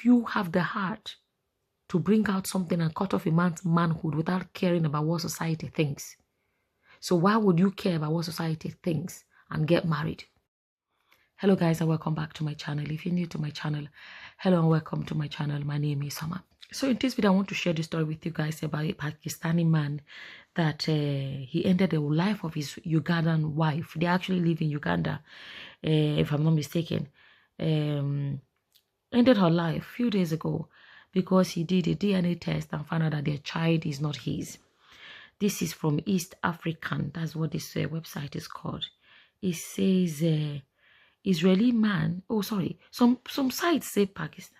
if you have the heart to bring out something and cut off a man's manhood without caring about what society thinks, so why would you care about what society thinks and get married? Hello guys, and welcome back to my channel. If you're new to my channel, hello and welcome to my channel. My name is Summer. So in this video, I want to share the story with you guys about a Pakistani man that he ended the life of his Ugandan wife. They actually live in Uganda, if I'm not mistaken. Ended her life a few days ago because he did a DNA test and found out that their child is not his. This is from East African. That's what this website is called. It says Israeli man. Oh, sorry. Some sites say Pakistan.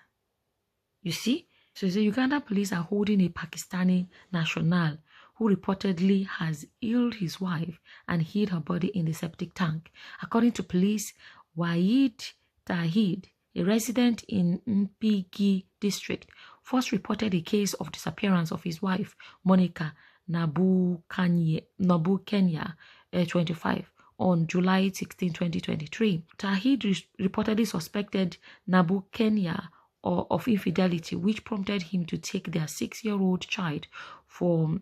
You see? So the Uganda police are holding a Pakistani national who reportedly has killed his wife and hid her body in the septic tank. According to police, Waid Tahid, a resident in Mpigi district, first reported a case of disappearance of his wife, Monica Nabu Kenya, 25, on July 16, 2023. Tahid reportedly suspected Nabu Kenya of infidelity, which prompted him to take their 6-year-old child for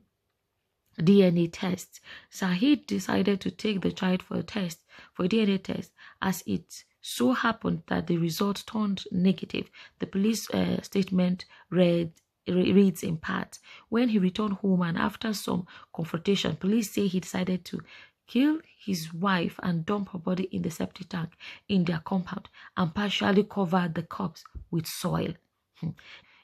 DNA tests. Sahid decided to take the child for a DNA test, as it so happened that the result turned negative. The police statement reads in part: when he returned home and after some confrontation, police say he decided to kill his wife and dump her body in the septic tank in their compound and partially cover the corpse with soil.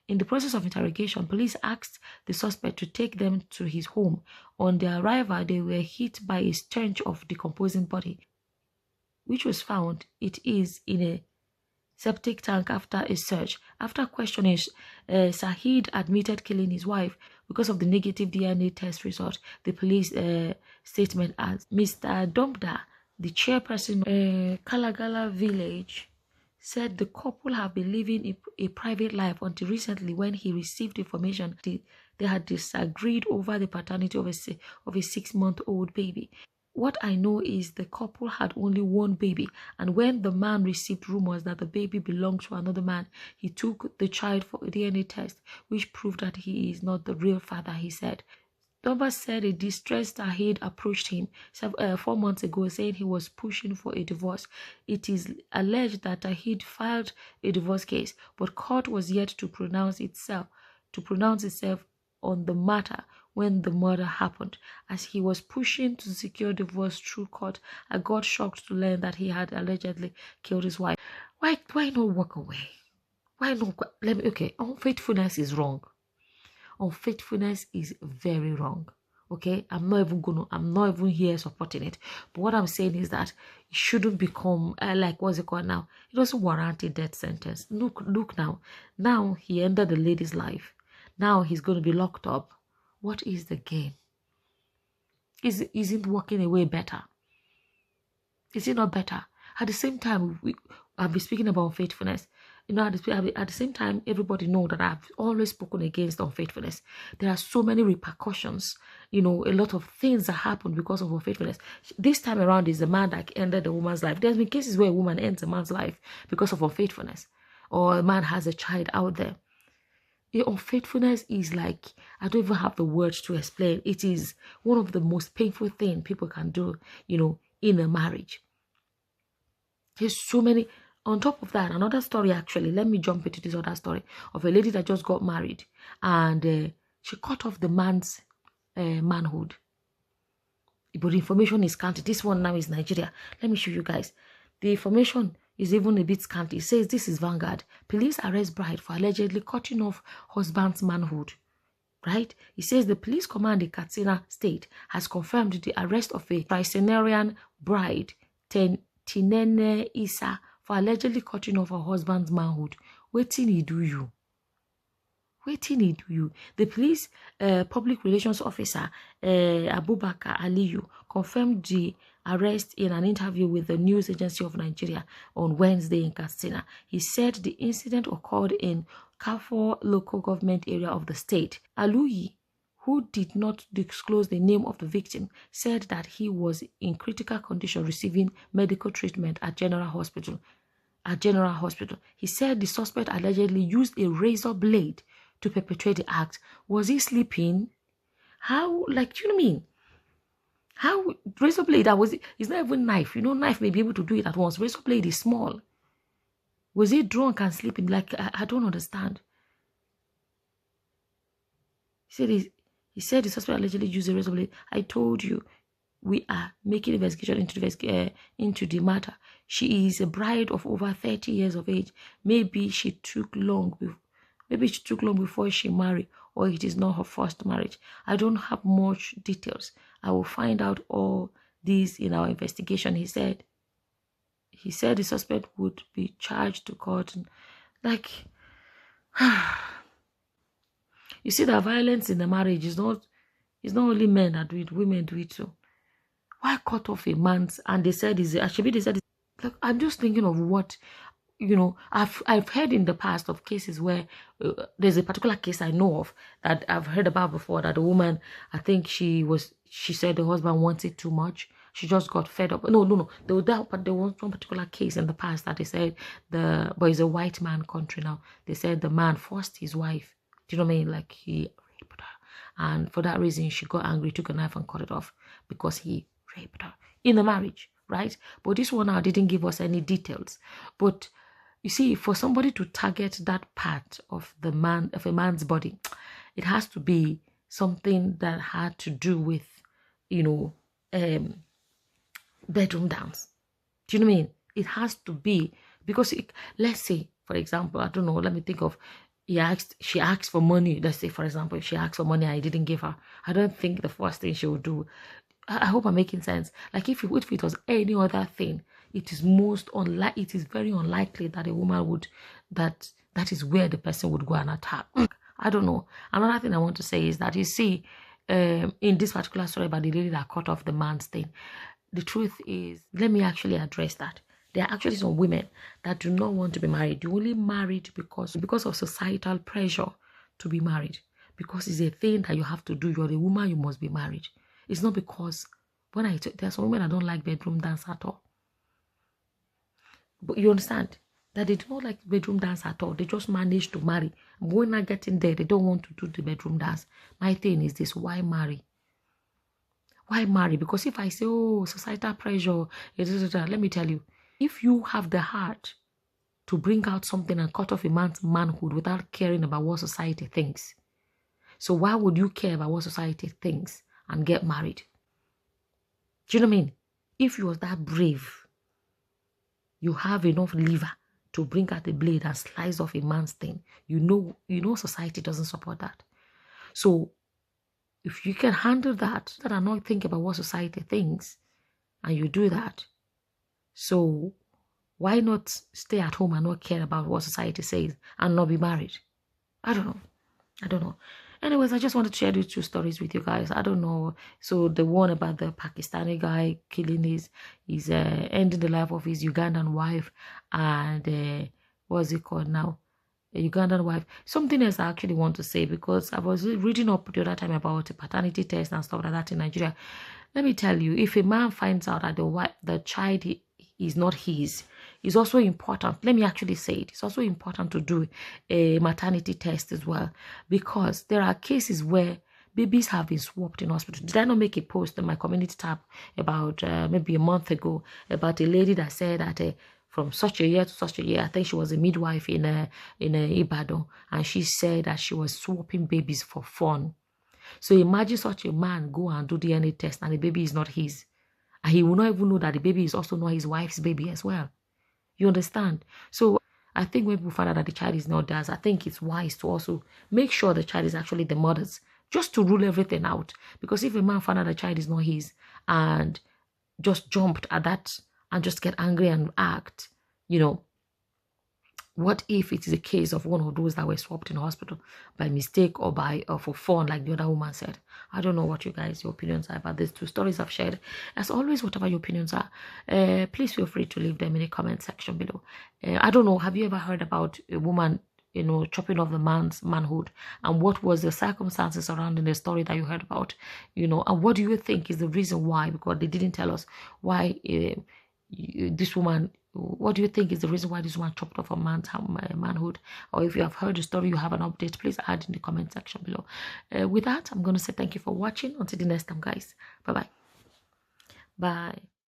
In the process of interrogation, police asked the suspect to take them to his home. On their arrival, they were hit by a stench of decomposing body, which was found. It is in a septic tank after a search. After questioning, Sahid admitted killing his wife because of the negative DNA test result. The police statement as Mr. Dombda, the chairperson of Kalagala village, said the couple have been living a private life until recently, when he received information they had disagreed over the paternity of a 6-month-old baby. What I know is the couple had only one baby, and when the man received rumors that the baby belonged to another man, he took the child for a DNA test, which proved that he is not the real father, he said. Dombas said a distressed Tahid approached him 4 months ago, saying he was pushing for a divorce. It is alleged that Tahid filed a divorce case, but court was yet to pronounce itself on the matter when the murder happened. As he was pushing to secure divorce through court, I got shocked to learn that he had allegedly killed his wife. Why not walk away? Why not? Okay, unfaithfulness is wrong. Unfaithfulness is very wrong. Okay, I'm not even here supporting it. But what I'm saying is that it shouldn't become like, what's it called now? It doesn't warrant a death sentence. Look now. Now he ended the lady's life. Now he's going to be locked up. What is the game? Isn't walking away better? Is it not better? At the same time, I've been speaking about unfaithfulness. You know, at the same time, everybody knows that I've always spoken against unfaithfulness. There are so many repercussions. You know, a lot of things that happen because of unfaithfulness. This time around is the man that ended the woman's life. There's been cases where a woman ends a man's life because of unfaithfulness, or a man has a child out there. Unfaithfulness is like, I don't even have the words to explain. It is one of the most painful things people can do, you know, in a marriage. There's so many. On top of that, another story, actually, let me jump into this other story of a lady that just got married, and she cut off the man's manhood. But the information is scanty. This one now is Nigeria. Let me show you guys. The information is even a bit scanty. It says, this is Vanguard. Police arrest bride for allegedly cutting off husband's manhood. Right? It says the police command in Katsina State has confirmed the arrest of a Tricentenarian bride, Tinene Isa, for allegedly cutting off her husband's manhood. Wetin he do you? Wetin he do you? The police public relations officer, Abubakar Aliyu, confirmed the arrest in an interview with the news agency of Nigeria on Wednesday in Katsina. He said the incident occurred in Kafur local government area of the state. Aluyi, who did not disclose the name of the victim, said that he was in critical condition receiving medical treatment at General Hospital. at General Hospital. He said the suspect allegedly used a razor blade to perpetrate the act. Was he sleeping? How, like, do you know what I mean? How razor blade, it's not even knife. You know, knife may be able to do it at once. Razor blade is small. Was he drunk and sleeping? Like, I don't understand. He said the suspect allegedly used a razor blade. I told you, we are making investigation into the matter. She is a bride of over 30 years of age. Maybe she took long before she married, or it is not her first marriage. I don't have much details. I will find out all these in our investigation, he said. He said the suspect would be charged to court. Like, you see that violence in the marriage is not only men that do it, women do it too. Why cut off a man's, and they said look, I'm just thinking of what, you know, I've heard in the past of cases where there's a particular case I know of that I've heard about before, that a woman, I think she said the husband wanted too much. She just got fed up. No. There was one particular case in the past that they said but it's a white man country now. They said the man forced his wife. Do you know what I mean? Like, he raped her. And for that reason, she got angry, took a knife and cut it off because he raped her in the marriage, right? But this one now didn't give us any details. But you see, for somebody to target that part of a man's body, it has to be something that had to do with, you know, bedroom dance. Do you know what I mean? It has to be, because let's say, for example, I don't know, let me think of, she asked for money. Let's say, for example, if she asked for money and I didn't give her, I don't think the first thing she would do, I hope I'm making sense. Like, if it was any other thing, it is very unlikely that a woman would, that is where the person would go and attack. I don't know. Another thing I want to say is that, you see, in this particular story about the lady that cut off the man's thing, the truth is, let me actually address that. There are actually some women that do not want to be married. You only married because of societal pressure to be married. Because it's a thing that you have to do. You're a woman, you must be married. It's not because, there are some women that don't like bedroom dance at all. But you understand that they do not like bedroom dance at all. They just manage to marry. But when I get in there, they don't want to do the bedroom dance. My thing is this: why marry? Why marry? Because if I say, oh, societal pressure, let me tell you, if you have the heart to bring out something and cut off a man's manhood without caring about what society thinks, so why would you care about what society thinks and get married? Do you know what I mean? If you are that brave, you have enough liver to bring out a blade and slice off a man's thing, you know society doesn't support that. So if you can handle that and not think about what society thinks, and you do that, so why not stay at home and not care about what society says and not be married? I don't know. Anyways, I just wanted to share these two stories with you guys. I don't know. So the one about the Pakistani guy killing ending the life of his Ugandan wife, and what's it called now? A Ugandan wife. Something else I actually want to say, because I was reading up the other time about a paternity test and stuff like that in Nigeria. Let me tell you, if a man finds out that the child is not his, it's also important. Let me actually say it. It's also important to do a maternity test as well, because there are cases where babies have been swapped in hospital. Did I not make a post in my community tab about maybe a month ago about a lady that said that from such a year to such a year, I think she was a midwife in Ibadan, and she said that she was swapping babies for fun. So imagine such a man go and do DNA test and the baby is not his. And he will not even know that the baby is also not his wife's baby as well. You understand? So I think when people find out that the child is not theirs, I think it's wise to also make sure the child is actually the mother's, just to rule everything out. Because if a man found out the child is not his and just jumped at that and just get angry and act, what if it is a case of one of those that were swapped in hospital by mistake or for fun, like the other woman said? I don't know what your opinions are about these two stories I've shared. As always, whatever your opinions are, please feel free to leave them in the comment section below. I don't know, have you ever heard about a woman, chopping off the man's manhood? And what was the circumstances surrounding the story that you heard about? And what do you think is the reason why? Because they didn't tell us why this woman What do you think is the reason why this woman chopped off a man's manhood? Or if you have heard the story, you have an update, please add in the comment section below. With that, I'm going to say thank you for watching. Until the next time, guys. Bye-bye. Bye.